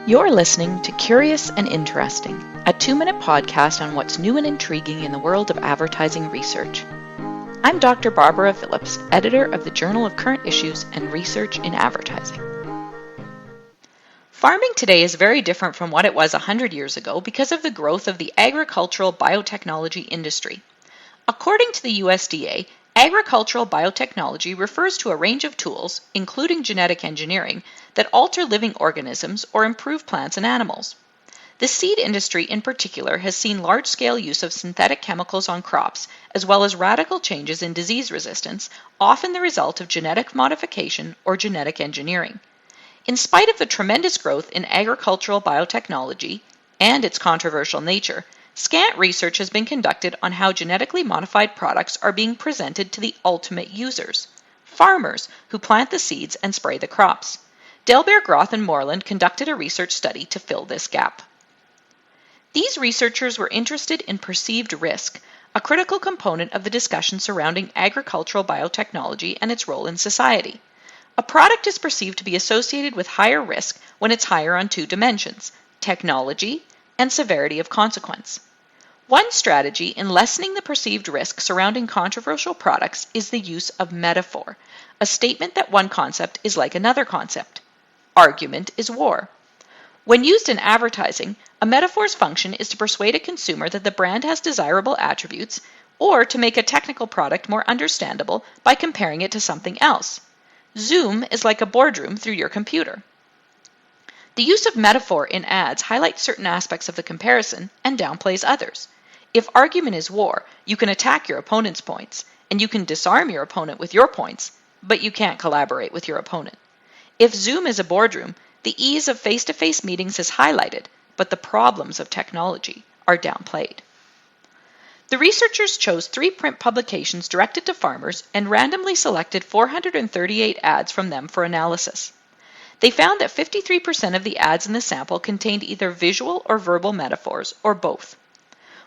You're listening to Curious and Interesting, a 2-minute podcast on what's new and intriguing in the world of advertising research. I'm Dr. Barbara Phillips, editor of the Journal of Current Issues and Research in Advertising. Farming today is very different from what it was 100 years ago because of the growth of the agricultural biotechnology industry. According to the USDA, agricultural biotechnology refers to a range of tools, including genetic engineering, that alter living organisms or improve plants and animals. The seed industry in particular has seen large-scale use of synthetic chemicals on crops, as well as radical changes in disease resistance, often the result of genetic modification or genetic engineering. In spite of the tremendous growth in agricultural biotechnology and its controversial nature, scant research has been conducted on how genetically modified products are being presented to the ultimate users, farmers who plant the seeds and spray the crops. Delbert, Groth, and Moreland conducted a research study to fill this gap. These researchers were interested in perceived risk, a critical component of the discussion surrounding agricultural biotechnology and its role in society. A product is perceived to be associated with higher risk when it's higher on two dimensions, technology and severity of consequence. One strategy in lessening the perceived risk surrounding controversial products is the use of metaphor, a statement that one concept is like another concept. Argument is war. When used in advertising, a metaphor's function is to persuade a consumer that the brand has desirable attributes or to make a technical product more understandable by comparing it to something else. Zoom is like a boardroom through your computer. The use of metaphor in ads highlights certain aspects of the comparison and downplays others. If argument is war, you can attack your opponent's points, and you can disarm your opponent with your points, but you can't collaborate with your opponent. If Zoom is a boardroom, the ease of face-to-face meetings is highlighted, but the problems of technology are downplayed. The researchers chose 3 print publications directed to farmers and randomly selected 438 ads from them for analysis. They found that 53% of the ads in the sample contained either visual or verbal metaphors, or both.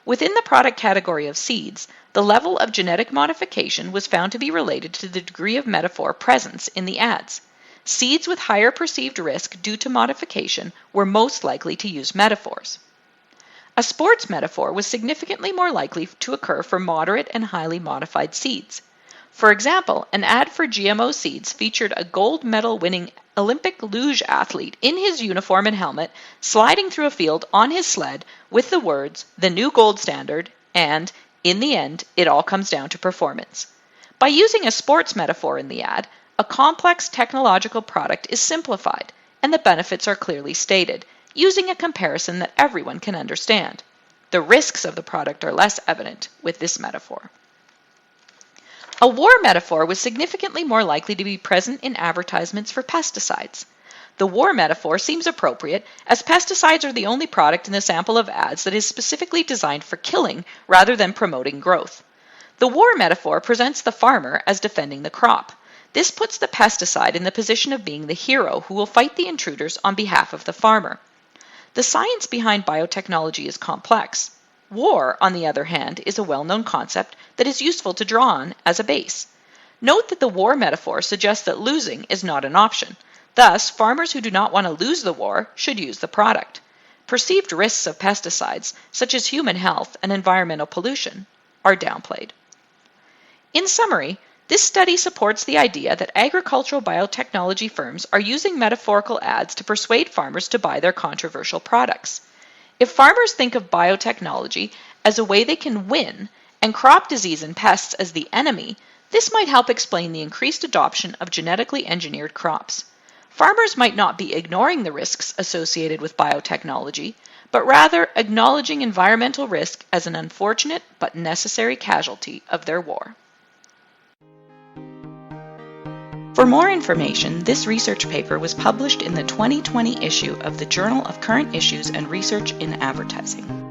Within the product category of seeds, the level of genetic modification was found to be related to the degree of metaphor presence in the ads. Seeds with higher perceived risk due to modification were most likely to use metaphors. A sports metaphor was significantly more likely to occur for moderate and highly modified seeds. For example, an ad for GMO seeds featured a gold medal-winning Olympic luge athlete in his uniform and helmet sliding through a field on his sled with the words, "the new gold standard," and, "in the end, it all comes down to performance." By using a sports metaphor in the ad, a complex technological product is simplified and the benefits are clearly stated, using a comparison that everyone can understand. The risks of the product are less evident with this metaphor. A war metaphor was significantly more likely to be present in advertisements for pesticides. The war metaphor seems appropriate as pesticides are the only product in the sample of ads that is specifically designed for killing rather than promoting growth. The war metaphor presents the farmer as defending the crop. This puts the pesticide in the position of being the hero who will fight the intruders on behalf of the farmer. The science behind biotechnology is complex. War, on the other hand, is a well-known concept that is useful to draw on as a base. Note that the war metaphor suggests that losing is not an option. Thus, farmers who do not want to lose the war should use the product. Perceived risks of pesticides, such as human health and environmental pollution, are downplayed. In summary, this study supports the idea that agricultural biotechnology firms are using metaphorical ads to persuade farmers to buy their controversial products. If farmers think of biotechnology as a way they can win and crop disease and pests as the enemy, this might help explain the increased adoption of genetically engineered crops. Farmers might not be ignoring the risks associated with biotechnology, but rather acknowledging environmental risk as an unfortunate but necessary casualty of their war. For more information, this research paper was published in the 2020 issue of the Journal of Current Issues and Research in Advertising.